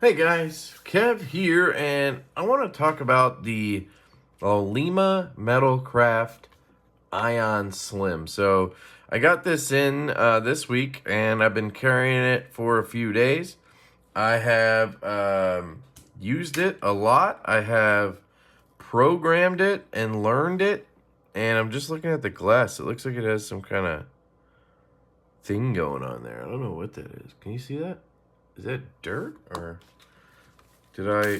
Hey guys, Kev here, and I want to talk about the Lima Metalcraft Ion Slim. So I got this in this week, and I've been carrying it for a few days. I have used it a lot. I have programmed it and learned it, and I'm just looking at the glass. It looks like it has some kind of thing going on there. I don't know what that is. Can you see that? Is that dirt or did I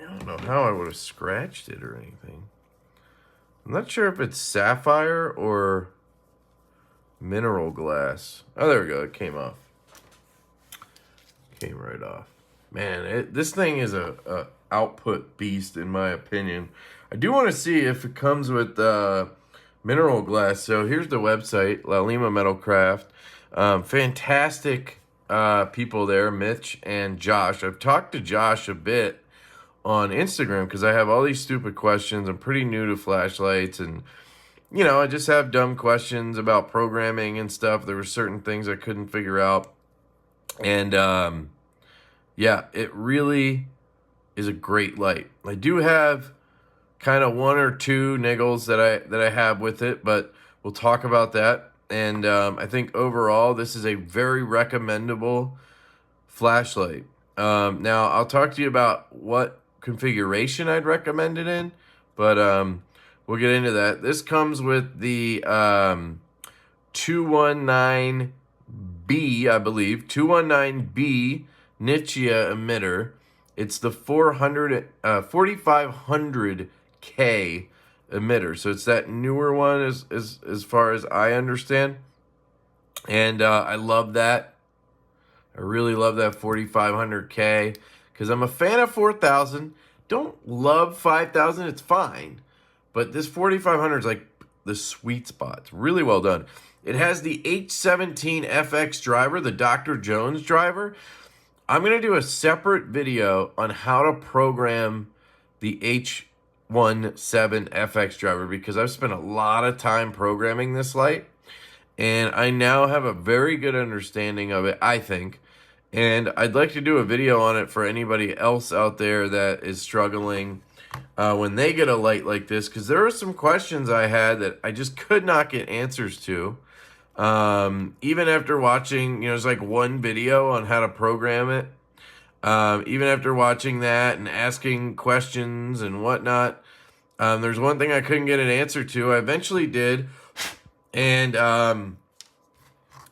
don't know how I would have scratched it or anything. I'm not sure if it's sapphire or mineral glass. Oh, there we go. It came off. Came right off. Man, this thing is a output beast in my opinion. I do want to see if it comes with mineral glass. So here's the website, La Lima Metalcraft. Fantastic people there, Mitch and Josh. I've talked to Josh a bit on Instagram because I have all these stupid questions. I'm pretty new to flashlights, and I just have dumb questions about programming and stuff. There were certain things I couldn't figure out, and yeah, it really is a great light. I do have kind of one or two niggles that I have with it, but we'll talk about that. And I think overall, this is a very recommendable flashlight. Now, I'll talk to you about what configuration I'd recommend it in, but we'll get into that. This comes with the 219B, I believe, 219B Nichia emitter. It's the 4500K emitter, so it's that newer one as far as I understand, and I love that. I really love that 4500K because I'm a fan of 4000. Don't love 5000. It's fine, but this 4500 is like the sweet spot. It's really well done. It has the H17FX driver, the Dr. Jones driver. I'm going to do a separate video on how to program the H17FX driver because I've spent a lot of time programming this light, and I now have a very good understanding of it, I think. And I'd like to do a video on it for anybody else out there that is struggling when they get a light like this, because there are some questions I had that I just could not get answers to. Even after watching, there's like one video on how to program it. Even after watching that and asking questions and whatnot, there's one thing I couldn't get an answer to. I eventually did, and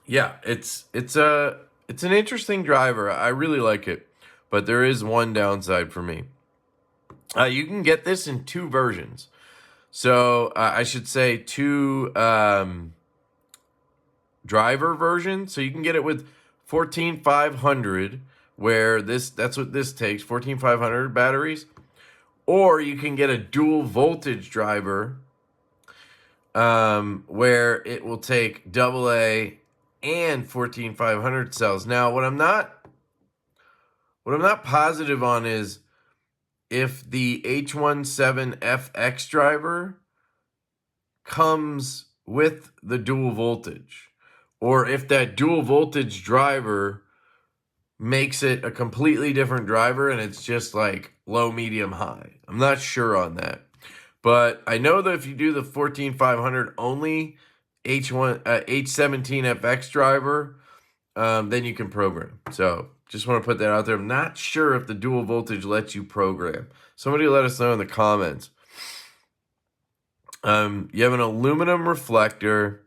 yeah, it's an interesting driver. I really like it, but there is one downside for me. You can get this in two versions. So I should say two driver version. So you can get it with 14500, where that's what this takes, 14500 batteries, or you can get a dual voltage driver where it will take AA and 14500 cells. Now, what I'm not positive on is if the H17FX driver comes with the dual voltage, or if that dual voltage driver makes it a completely different driver and it's just like low, medium, high. I'm not sure on that. But I know that if you do the 14500 only H17FX driver, then you can program. So just want to put that out there. I'm not sure if the dual voltage lets you program. Somebody let us know in the comments. You have an aluminum reflector,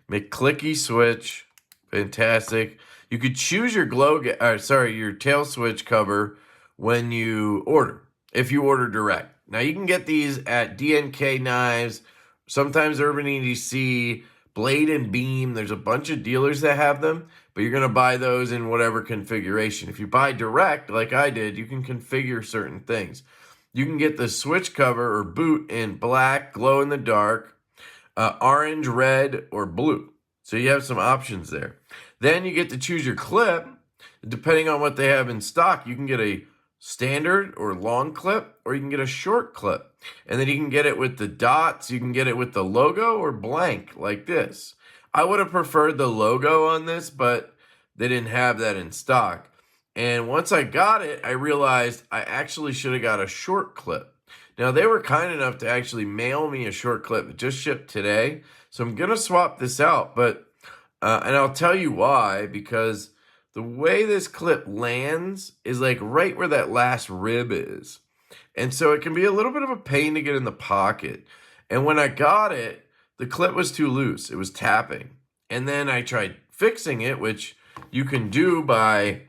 McClicky switch, fantastic. You could choose your your tail switch cover when you order, if you order direct. Now you can get these at DNK Knives, sometimes Urban EDC, Blade and Beam. There's a bunch of dealers that have them, but you're going to buy those in whatever configuration. If you buy direct, like I did, you can configure certain things. You can get the switch cover or boot in black, glow in the dark, orange, red, or blue. So you have some options there. Then you get to choose your clip. Depending on what they have in stock, you can get a standard or long clip, or you can get a short clip. And then you can get it with the dots, you can get it with the logo, or blank like this. I would have preferred the logo on this, but they didn't have that in stock. And once I got it, I realized I actually should have got a short clip. Now, they were kind enough to actually mail me a short clip. It just shipped today. So I'm going to swap this out. But and I'll tell you why. Because the way this clip lands is like right where that last rib is. And so it can be a little bit of a pain to get in the pocket. And when I got it, the clip was too loose. It was tapping. And then I tried fixing it, which you can do by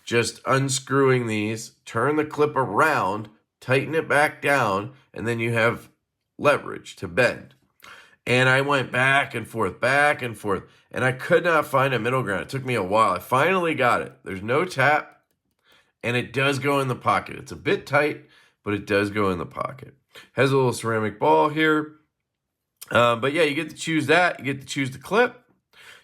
just unscrewing these, turn the clip around, tighten it back down, and then you have leverage to bend. And I went back and forth, and I could not find a middle ground. It took me a while. I finally got it. There's no tap, and it does go in the pocket. It's a bit tight, but it does go in the pocket. Has a little ceramic ball here. But yeah, you get to choose that. You get to choose the clip.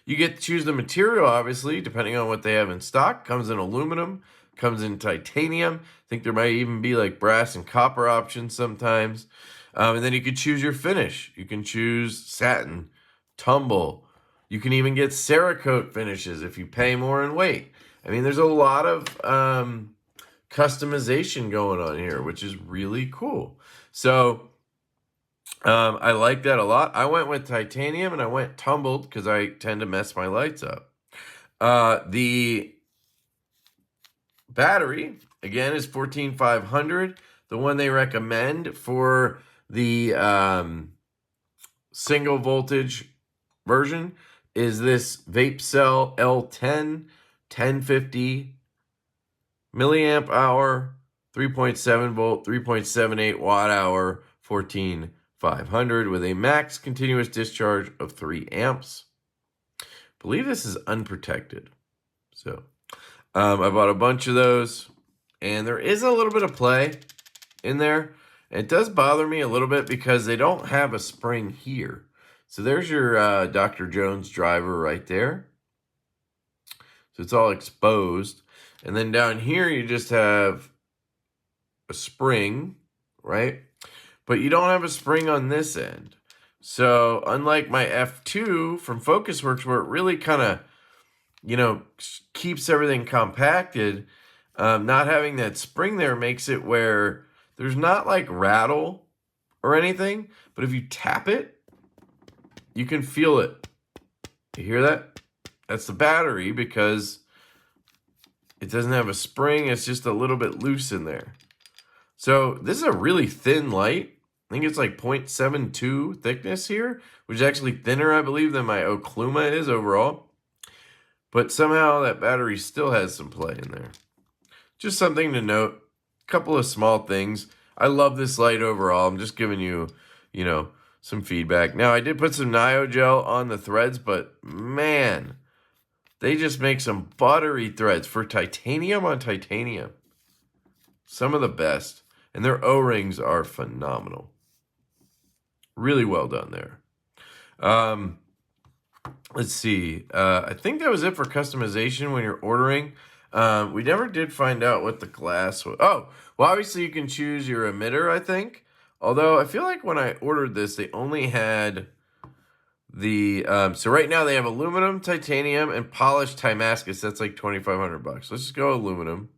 You get to choose the material, obviously, depending on what they have in stock. Comes in aluminum, comes in titanium. I think there might even be like brass and copper options sometimes. And then you could choose your finish. You can choose satin, tumble. You can even get Cerakote finishes if you pay more in weight. I mean, there's a lot of customization going on here, which is really cool. So I like that a lot. I went with titanium and I went tumbled because I tend to mess my lights up. The battery, again, is 14500. The one they recommend for the single voltage version is this Vape Cell L10 1050 milliamp hour, 3.7 volt, 3.78 watt hour, 14500 with a max continuous discharge of 3 amps. I believe this is unprotected. So I bought a bunch of those, and there is a little bit of play in there. It does bother me a little bit because they don't have a spring here. So there's your Dr. Jones driver right there. So it's all exposed. And then down here you just have a spring, right? But you don't have a spring on this end. So unlike my F2 from FocusWorks, where it really kind of, keeps everything compacted, not having that spring there makes it where there's not like rattle or anything, but if you tap it, you can feel it. You hear that? That's the battery because it doesn't have a spring. It's just a little bit loose in there. So this is a really thin light. I think it's like 0.72 thickness here, which is actually thinner, I believe, than my Okluma is overall. But somehow that battery still has some play in there. Just something to note. A couple of small things. I love this light overall. I'm just giving you, some feedback. Now, I did put some Nio-Gel on the threads, but man, they just make some buttery threads for titanium on titanium. Some of the best. And their O-rings are phenomenal. Really well done there. Let's see. I think that was it for customization when you're ordering. We never did find out what the glass was. Oh, well, obviously you can choose your emitter, I think. Although I feel like when I ordered this, they only had the... so right now they have aluminum, titanium, and polished Damascus. That's like $2,500. Let's just go aluminum.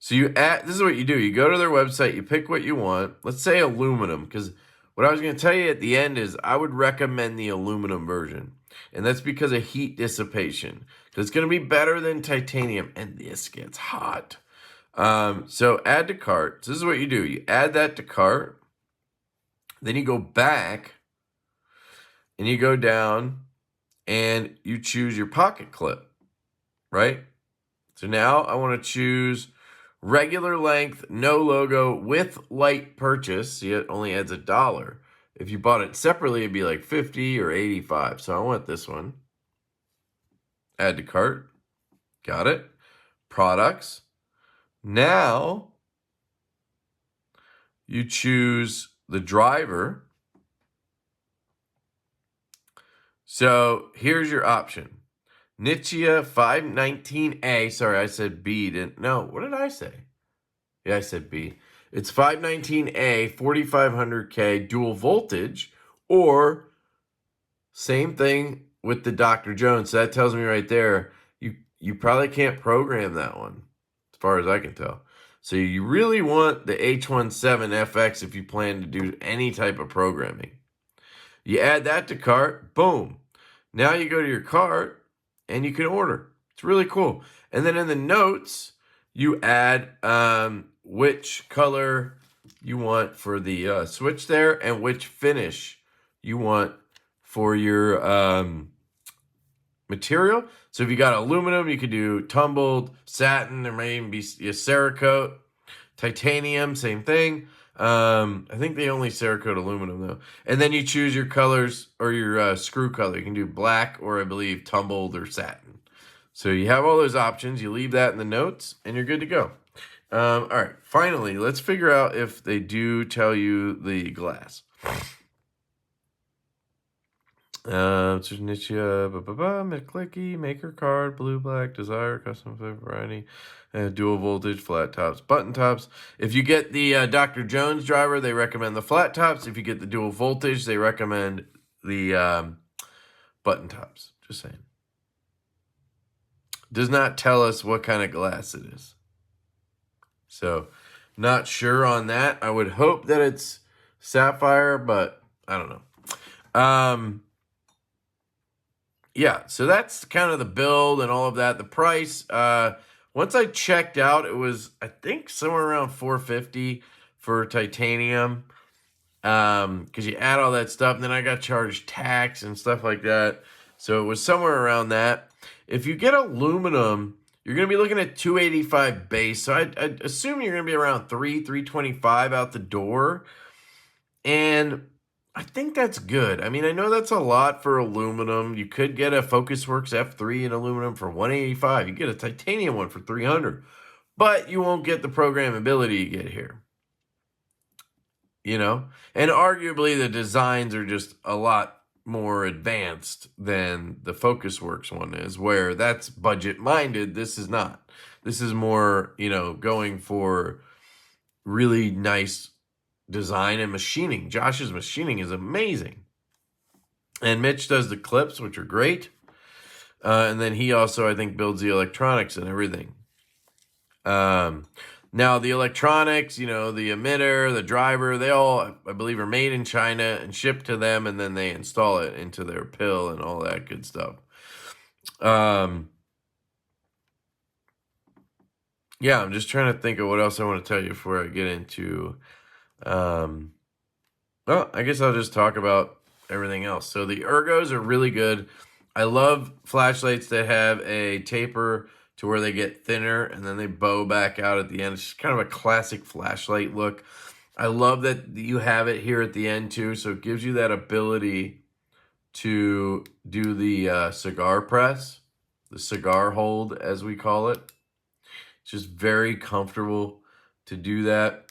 So you add... This is what you do. You go to their website. You pick what you want. Let's say aluminum, because what I was going to tell you at the end is I would recommend the aluminum version. And that's because of heat dissipation. Because it's going to be better than titanium. And this gets hot. So add to cart. So this is what you do. You add that to cart. Then you go back. And you go down. And you choose your pocket clip. Right? So now I want to choose regular length, no logo, with light purchase. See, it only adds $1. If you bought it separately, it'd be like $50 or $85. So I want this one. Add to cart. Got it. Products. Now, you choose the driver. So here's your option. Nichia 519A. Sorry, I said B. No, what did I say? Yeah, I said B. It's 519A, 4500K dual voltage, or same thing with the Dr. Jones. So that tells me right there, you probably can't program that one. far as I can tell. So you really want the H17FX if you plan to do any type of programming. You add that to cart, boom. Now you go to your cart and you can order. It's really cool. And then in the notes, you add which color you want for the switch there and which finish you want for your material. So if you got aluminum, you could do tumbled, satin, there may even be a Cerakote. Titanium, same thing. I think they only Cerakote aluminum though. And then you choose your colors or your screw color. You can do black or I believe tumbled or satin. So you have all those options. You leave that in the notes and you're good to go. All right, finally, let's figure out if they do tell you the glass. Clicky, maker card, blue, black, desire, custom variety, dual voltage, flat tops, button tops. If you get the Dr. Jones driver, they recommend the flat tops. If you get the dual voltage, they recommend the button tops. Just saying. Does not tell us what kind of glass it is. So, not sure on that. I would hope that it's sapphire, but I don't know. Yeah, so that's kind of the build and all of that. The price, once I checked out, it was, I think, somewhere around $450 for titanium. Because you add all that stuff, and then I got charged tax and stuff like that. So it was somewhere around that. If you get aluminum, you're going to be looking at $285 base. So I'd assume you're going to be around $325 out the door. And I think that's good. I mean, I know that's a lot for aluminum. You could get a FocusWorks F3 in aluminum for $185. You get a titanium one for $300. But you won't get the programmability you get here. You know? And arguably the designs are just a lot more advanced than the FocusWorks one is, where that's budget-minded. This is not. This is more, you know, going for really nice design and machining. Josh's machining is amazing. And Mitch does the clips, which are great. And then he also, I think, builds the electronics and everything. Now, the electronics, you know, the emitter, the driver, they all, I believe, are made in China and shipped to them, and then they install it into their pill and all that good stuff. Yeah, I'm just trying to think of what else I want to tell you before I get into... well, I guess I'll just talk about everything else. So the ergos are really good. I love flashlights that have a taper to where they get thinner and then they bow back out at the end. It's just kind of a classic flashlight look. I love that you have it here at the end too, so it gives you that ability to do the cigar press, the cigar hold as we call it. It's just very comfortable to do that.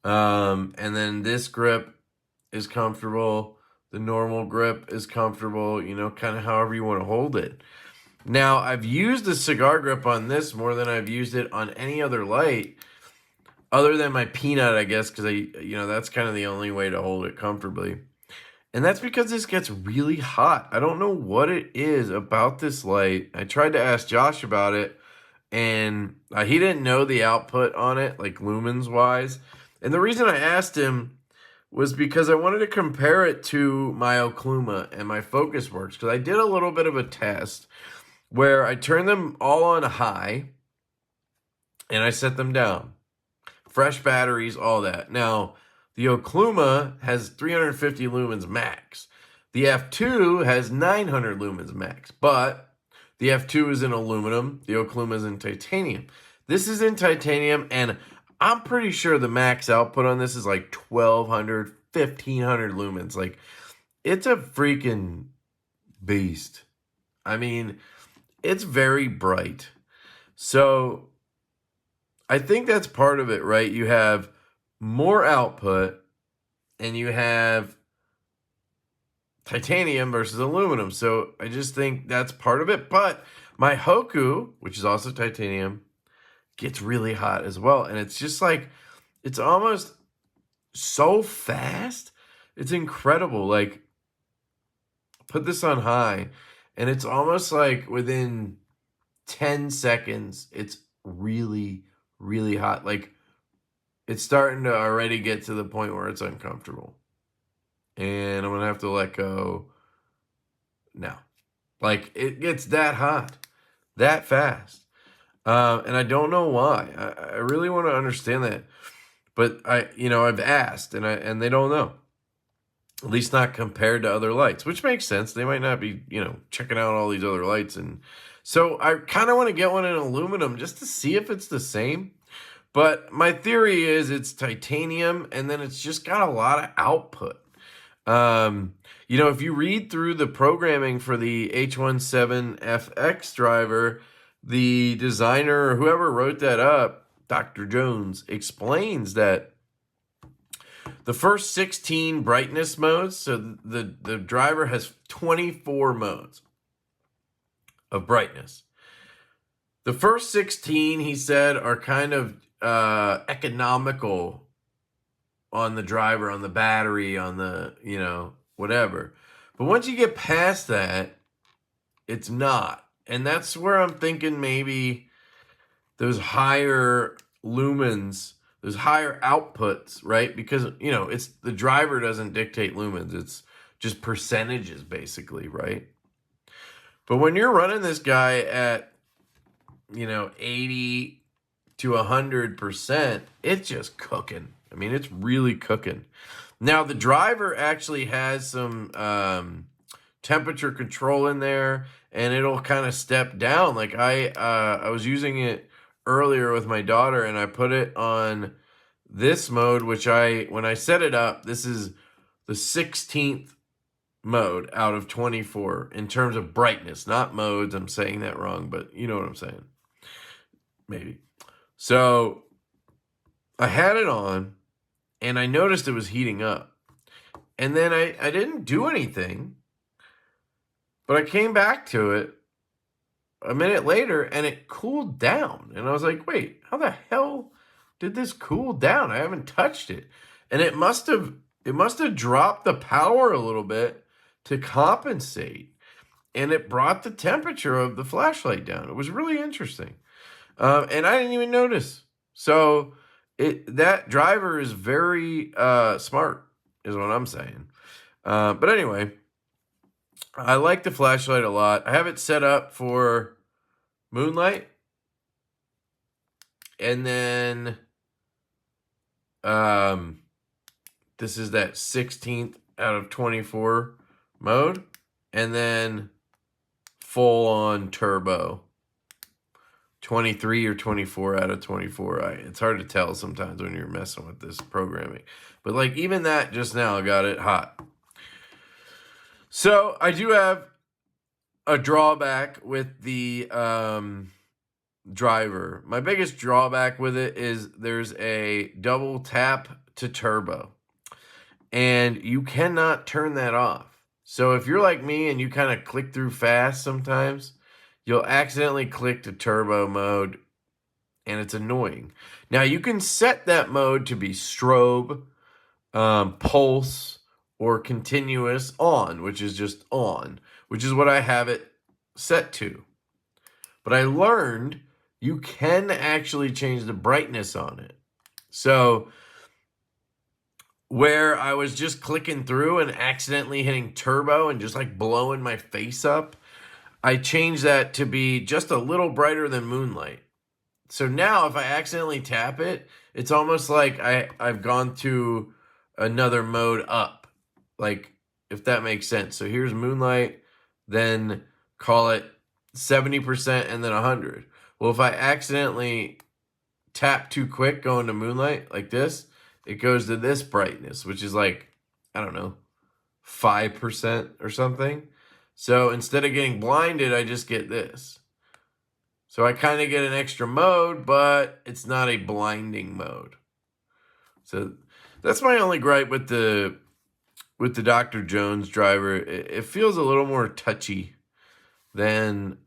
And then this grip is comfortable. The normal grip is comfortable, you know, kind of however you want to hold it. Now, I've used the cigar grip on this more than I've used it on any other light, other than my Peanut, I guess, because that's kind of the only way to hold it comfortably. And that's because this gets really hot. I don't know what it is about this light. I tried to ask Josh about it, and he didn't know the output on it, like lumens wise. And the reason I asked him was because I wanted to compare it to my Okluma and my FocusWorks, because I did a little bit of a test where I turned them all on high and I set them down. Fresh batteries, all that. Now, the Okluma has 350 lumens max. The F2 has 900 lumens max, but the F2 is in aluminum. The Okluma is in titanium. This is in titanium, and I'm pretty sure the max output on this is like 1,200, 1,500 lumens. Like, it's a freaking beast. I mean, it's very bright. So, I think that's part of it, right? You have more output, and you have titanium versus aluminum. So, I just think that's part of it. But my Hoku, which is also titanium, gets really hot as well. And it's just like, it's almost so fast. It's incredible. Like, put this on high, and it's almost like within 10 seconds, it's really, really hot. Like, it's starting to already get to the point where it's uncomfortable. And I'm going to have to let go now. Like, it gets that hot, that fast. And I don't know why. I really want to understand that. But I've asked, and they don't know. At least not compared to other lights, which makes sense. They might not be, checking out all these other lights. And so I kind of want to get one in aluminum just to see if it's the same. But my theory is it's titanium, and then it's just got a lot of output. If you read through the programming for the H17FX driver, the designer or whoever wrote that up, Dr. Jones, explains that the first 16 brightness modes, so the driver has 24 modes of brightness. The first 16, he said, are kind of economical on the driver, on the battery, on the, whatever. But once you get past that, it's not. And that's where I'm thinking maybe those higher lumens, those higher outputs, right? Because, it's the driver doesn't dictate lumens. It's just percentages, basically, right? But when you're running this guy at, 80 to 100%, it's just cooking. I mean, it's really cooking. Now, the driver actually has some temperature control in there, and it'll kind of step down. Like I was using it earlier with my daughter, and I put it on this mode, which when I set it up, this is the 16th mode out of 24 in terms of brightness, not modes. I'm saying that wrong, but you know what I'm saying. Maybe. So I had it on, and I noticed it was heating up. And then I didn't do anything, but I came back to it a minute later, and it cooled down. And I was like, wait, how the hell did this cool down? I haven't touched it. And it must have dropped the power a little bit to compensate. And it brought the temperature of the flashlight down. It was really interesting. And I didn't even notice. So that driver is very smart, is what I'm saying. But anyway, I like the flashlight a lot. I have it set up for moonlight. And then this is that 16th out of 24 mode. And then full on turbo. 23 or 24 out of 24. It's hard to tell sometimes when you're messing with this programming. But like even that just now got it hot. So I do have a drawback with the driver. My biggest drawback with it is there's a double tap to turbo. And you cannot turn that off. So if you're like me and you kind of click through fast sometimes, you'll accidentally click to turbo mode, and it's annoying. Now, you can set that mode to be strobe, pulse, or continuous on, which is just on, which is what I have it set to. But I learned you can actually change the brightness on it. So where I was just clicking through and accidentally hitting turbo and just like blowing my face up, I changed that to be just a little brighter than moonlight. So now if I accidentally tap it, it's almost like I've gone to another mode up. Like, if that makes sense. So here's moonlight, then call it 70% and then 100. Well, if I accidentally tap too quick going to moonlight like this, it goes to this brightness, which is like, I don't know, 5% or something. So instead of getting blinded, I just get this. So I kind of get an extra mode, but it's not a blinding mode. So that's my only gripe with the Dr. Jones driver. It feels a little more touchy than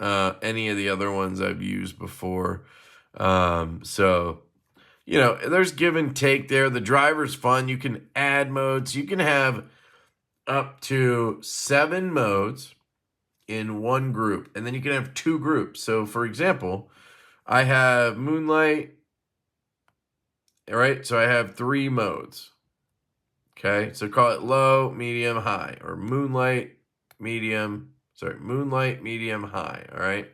any of the other ones I've used before. So, there's give and take there. The driver's fun. You can add modes. You can have up to 7 modes in one group, and then you can have 2 groups. So for example, I have moonlight, All right, so I have 3 modes. Okay, so call it low, medium, high, or moonlight, medium, high, all right?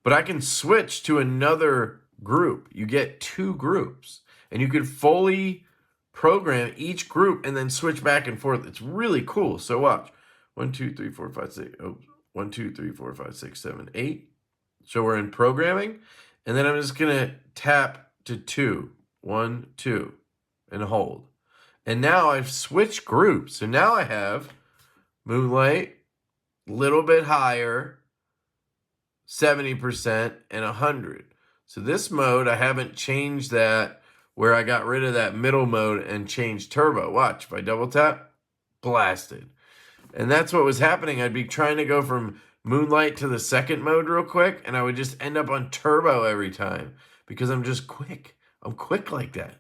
But I can switch to another group. You get 2 groups, and you can fully program each group and then switch back and forth. It's really cool. So watch. 1, 2, 3, 4, 5, 6. Oh, 1, 2, 3, 4, 5, 6, 7, 8. So we're in programming, and then I'm just gonna tap to 2. 1, 2, and hold. And now I've switched groups. So now I have moonlight, little bit higher, 70%, and 100. So this mode, I haven't changed that where I got rid of that middle mode and changed turbo. Watch, if I double tap, blasted. And that's what was happening. I'd be trying to go from moonlight to the second mode real quick, and I would just end up on turbo every time because I'm just quick. I'm quick like that.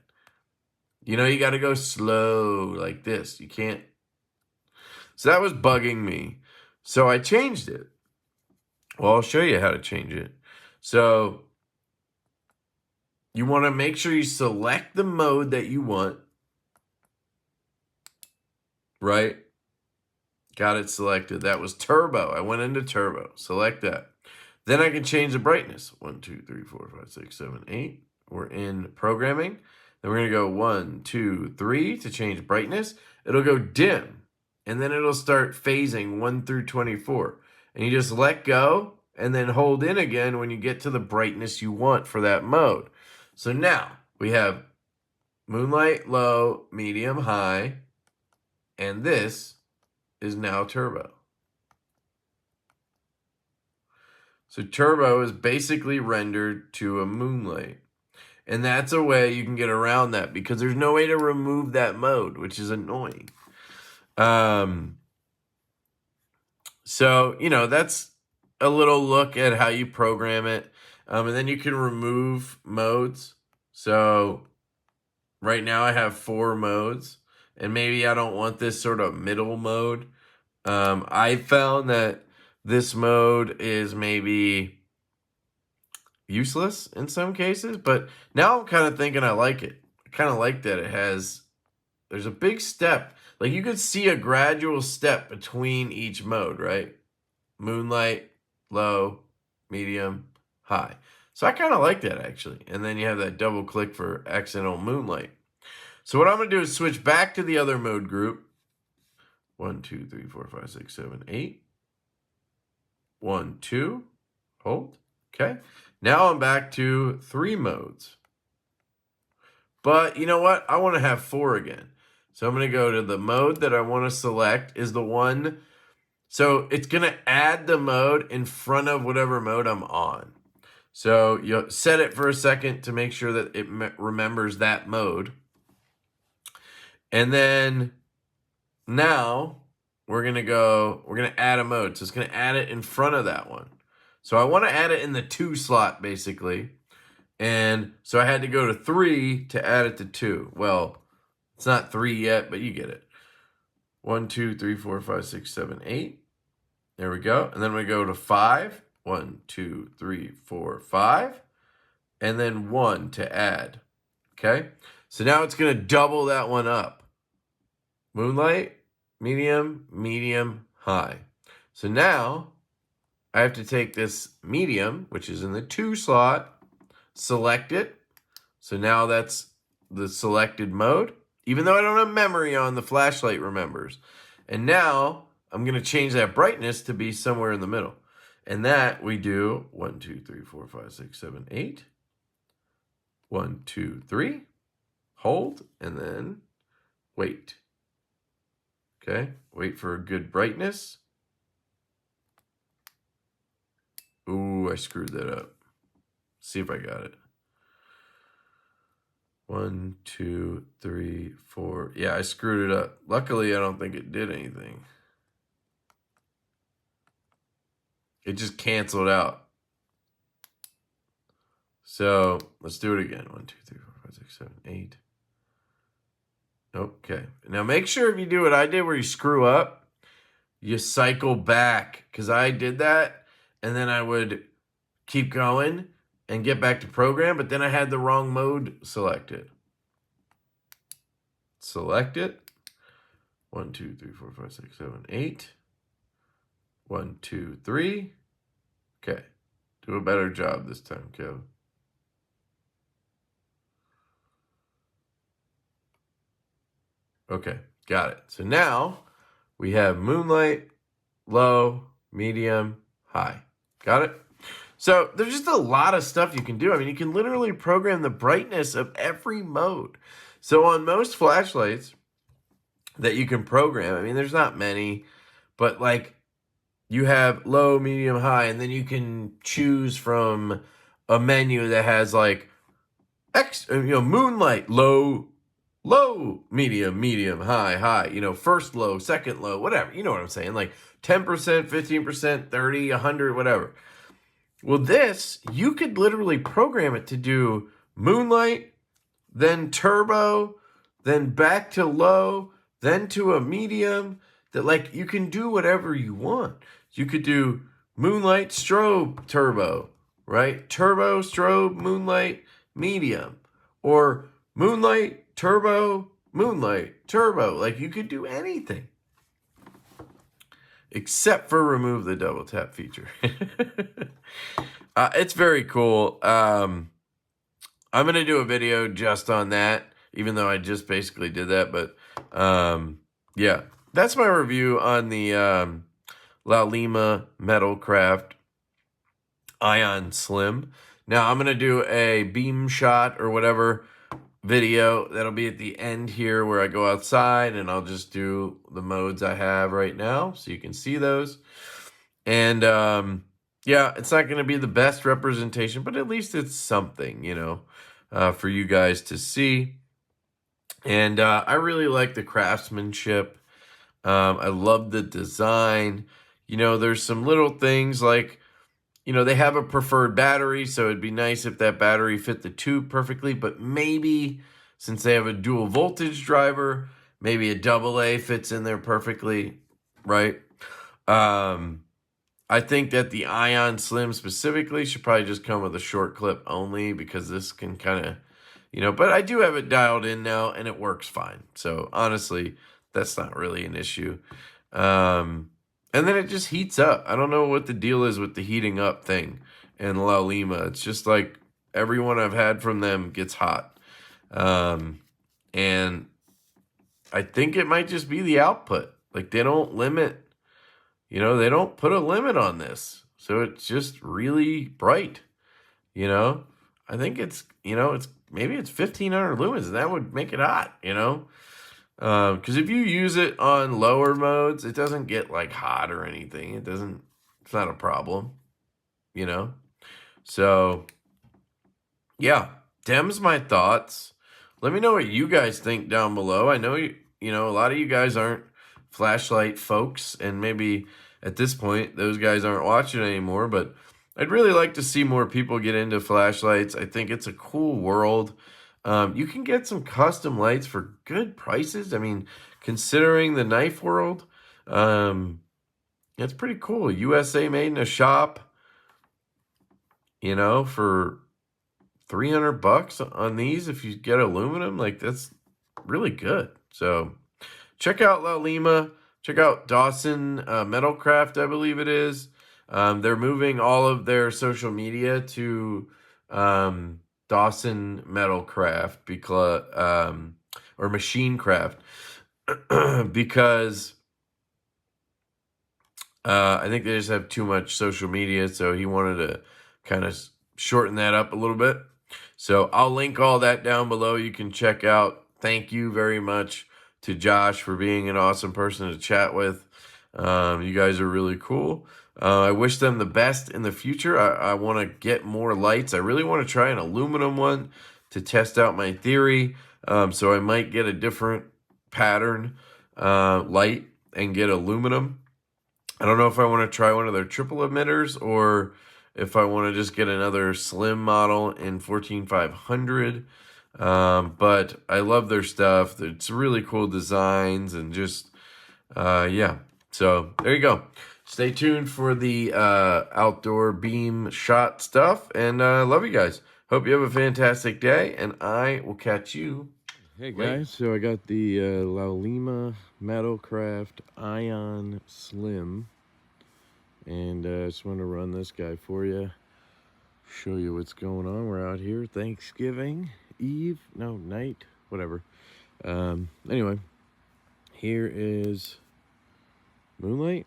You know, you got to go slow like this. You can't. So that was bugging me. So I changed it. Well, I'll show you how to change it. So you want to make sure you select the mode that you want. Right? Got it selected. That was turbo. I went into turbo. Select that. Then I can change the brightness. 1, 2, 3, 4, 5, 6, 7, 8. We're in programming. Then we're going to go 1, 2, 3 to change brightness. It'll go dim. And then it'll start phasing 1 through 24. And you just let go and then hold in again when you get to the brightness you want for that mode. So now we have moonlight, low, medium, high. And this is now turbo. So turbo is basically rendered to a moonlight. And that's a way you can get around that because there's no way to remove that mode, which is annoying. So, you know, that's a little look at how you program it. And then you can remove modes. So right now I have 4 modes. And maybe I don't want this sort of middle mode. I found that this mode is maybe useless in some cases, but now I'm kind of thinking I like it. I kind of like that there's a big step. Like you could see a gradual step between each mode, right? Moonlight, low, medium, high. So I kind of like that actually. And then you have that double click for accidental moonlight. So what I'm going to do is switch back to the other mode group. 1, 2, 3, 4, 5, 6, 7, 8. 1, 2. Hold. Okay. Now I'm back to 3 modes. But you know what? I want to have 4 again. So I'm going to go to the mode that I want to select is the one. So it's going to add the mode in front of whatever mode I'm on. So you set it for a second to make sure that it remembers that mode. And then now we're going to add a mode. So it's going to add it in front of that one. So I want to add it in the 2 slot basically. And so I had to go to 3 to add it to 2. Well, it's not 3 yet, but you get it. 1, 2, 3, 4, 5, 6, 7, 8. There we go. And then we go to 5. 1, 2, 3, 4, 5. And then 1 to add. Okay? So now it's going to double that one up. Moonlight, medium, medium, high. So now I have to take this medium, which is in the 2 slot, select it. So now that's the selected mode. Even though I don't have memory on, the flashlight remembers. And now I'm going to change that brightness to be somewhere in the middle. And that we do 1, 2, 3, 4, 5, 6, 7, 8. 1, 2, 3. Hold, and then wait. Okay, wait for a good brightness. Ooh, I screwed that up. See if I got it. 1, 2, 3, 4. Yeah, I screwed it up. Luckily, I don't think it did anything. It just canceled out. So let's do it again. 1, 2, 3, 4, 5, 6, 7, 8. Okay. Now make sure if you do what I did where you screw up, you cycle back. Because I did that, and then I would keep going and get back to program, but then I had the wrong mode selected. select it. 1, 2, 3, 4, 5, 6, 7, 8. 1, 2, 3. Okay. Do a better job this time, Kev. Okay, got it. So now we have moonlight, low, medium, high. Got it? So there's just a lot of stuff you can do. I mean, you can literally program the brightness of every mode. So on most flashlights that you can program, I mean, there's not many, but like you have low, medium, high, and then you can choose from a menu that has like moonlight, low, low, medium, high, high, first low, second low, whatever. You know what I'm saying? Like 10%, 15%, 30, 100, whatever. Well, this, you could literally program it to do moonlight, then turbo, then back to low, then to a medium. That like you can do whatever you want. You could do moonlight, strobe, turbo, right? Turbo, strobe, moonlight, medium. Or moonlight, turbo, moonlight, turbo. Like you could do anything. Except for remove the double tap feature. It's very cool. I'm going to do a video just on that, even though I just basically did that. But yeah, that's my review on the Laulima Metalcraft Ion Slim. Now I'm going to do a beam shot or whatever video that'll be at the end here where I go outside, and I'll just do the modes I have right now so you can see those. And yeah, it's not going to be the best representation, but at least it's something, for you guys to see. And I really like the craftsmanship. I love the design. There's some little things like, they have a preferred battery, so it'd be nice if that battery fit the tube perfectly, but maybe since they have a dual voltage driver, maybe a AA fits in there perfectly, right? I think that the Ion Slim specifically should probably just come with a short clip only, because this can kind of, but I do have it dialed in now and it works fine. So honestly, that's not really an issue. And then it just heats up. I don't know what the deal is with the heating up thing in Laulima. It's just like everyone I've had from them gets hot. And I think it might just be the output. Like they don't limit, they don't put a limit on this. So it's just really bright, I think it's, maybe it's 1500 lumens and that would make it hot, because if you use it on lower modes, it doesn't get like hot or anything. It's not a problem, So, yeah, them's my thoughts. Let me know what you guys think down below. I know, a lot of you guys aren't flashlight folks, and maybe at this point, those guys aren't watching anymore, but I'd really like to see more people get into flashlights. I think it's a cool world. You can get some custom lights for good prices. I mean, considering the knife world, it's pretty cool. USA made in a shop, for $300 on these. If you get aluminum, like that's really good. So check out Laulima. Check out Dawson Metalcraft, I believe it is. They're moving all of their social media to Dawson Metalcraft because or Machinecraft because I think they just have too much social media, so he wanted to kind of shorten that up a little bit. So I'll link all that down below. You can check out. Thank you very much to Josh for being an awesome person to chat with. You guys are really cool. I wish them the best in the future. I want to get more lights. I really want to try an aluminum one to test out my theory. So I might get a different pattern light and get aluminum. I don't know if I want to try one of their triple emitters or if I want to just get another slim model in 14500. But I love their stuff. It's really cool designs and just, yeah. So there you go. Stay tuned for the outdoor beam shot stuff. And love you guys. Hope you have a fantastic day. And I will catch you Hey guys, so I got the Laulima Metalcraft Ion Slim, and I just want to run this guy for you, show you what's going on. We're out here Thanksgiving Eve, no, night, whatever. Anyway, here is moonlight.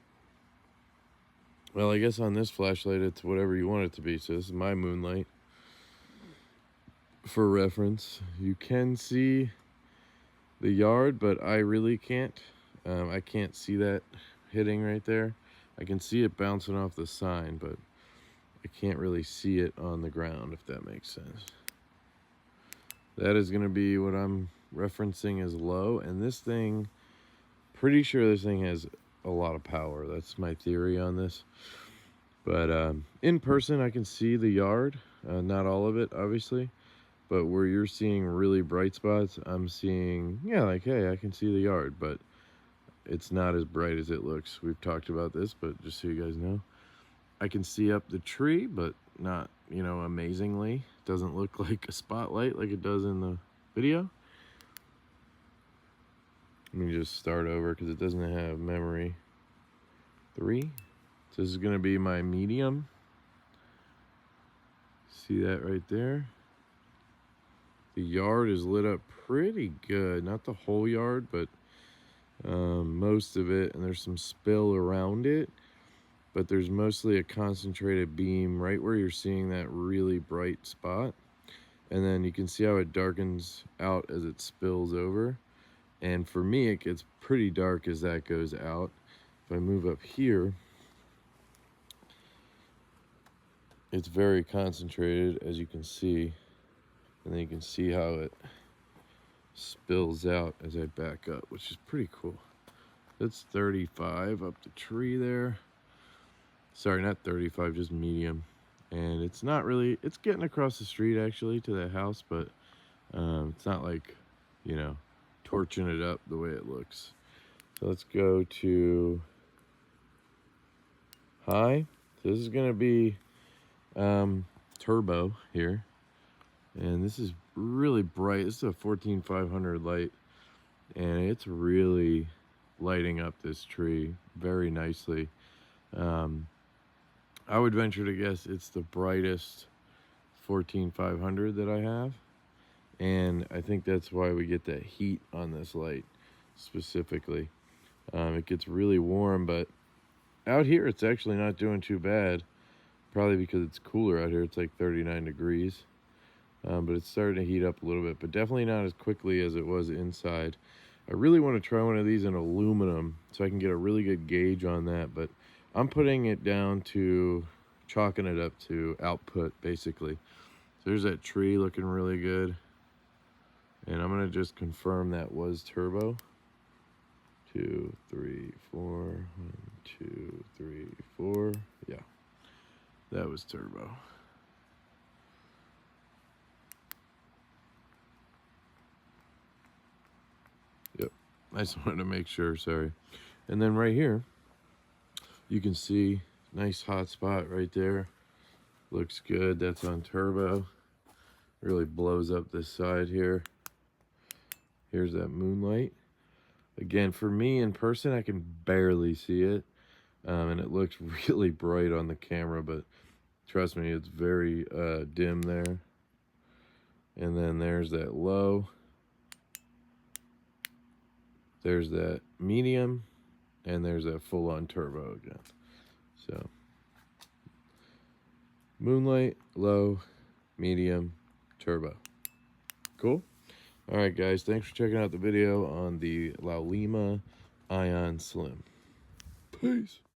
Well, I guess on this flashlight it's whatever you want it to be, so this is my moonlight. For reference, you can see the yard, but I really can't. I can't see that hitting right there. I can see it bouncing off the sign, but I can't really see it on the ground, if that makes sense. That is going to be what I'm referencing as low, and this thing, pretty sure this thing has a lot of power. That's my theory on this. But in person, I can see the yard. Not all of it, obviously. But where you're seeing really bright spots, I'm seeing, yeah, like, hey, I can see the yard, but it's not as bright as it looks. We've talked about this, but just so you guys know, I can see up the tree, but not, you know, amazingly. It doesn't look like a spotlight like it does in the video. Let me just start over because it doesn't have memory. 3. So this is going to be my medium. See that right there? The yard is lit up pretty good. Not the whole yard, but most of it. And there's some spill around it. But there's mostly a concentrated beam right where you're seeing that really bright spot. And then you can see how it darkens out as it spills over. And for me, it gets pretty dark as that goes out. If I move up here, it's very concentrated, as you can see. And then you can see how it spills out as I back up, which is pretty cool. That's 35 up the tree there. Sorry, not 35, just medium. And it's not really, it's getting across the street actually to the house, but it's not like, you know, torching it up the way it looks. So let's go to high. So this is going to be turbo here. And this is really bright. This is a 14500 light, and it's really lighting up this tree very nicely. I would venture to guess it's the brightest 14500 that I have, and I think that's why we get that heat on this light specifically. It gets really warm, but out here it's actually not doing too bad, probably because it's cooler out here. It's like 39 degrees. But it's starting to heat up a little bit, but definitely not as quickly as it was inside. I really want to try one of these in aluminum so I can get a really good gauge on that, but I'm putting it down to chalking it up to output, basically. So there's that tree looking really good, and I'm going to just confirm that was turbo. 2, 3, 4, 1, 2, 3, 4. Yeah, that was turbo. Yep, I just wanted to make sure, sorry. And then right here, you can see nice hot spot right there. Looks good, that's on turbo. Really blows up this side here. Here's that moonlight. Again, for me in person, I can barely see it. And it looks really bright on the camera, but trust me, it's very dim there. And then there's that low. There's that medium, and there's that full-on turbo again. So, moonlight, low, medium, turbo. Cool? All right, guys, thanks for checking out the video on the Laulima Ion Slim. Peace.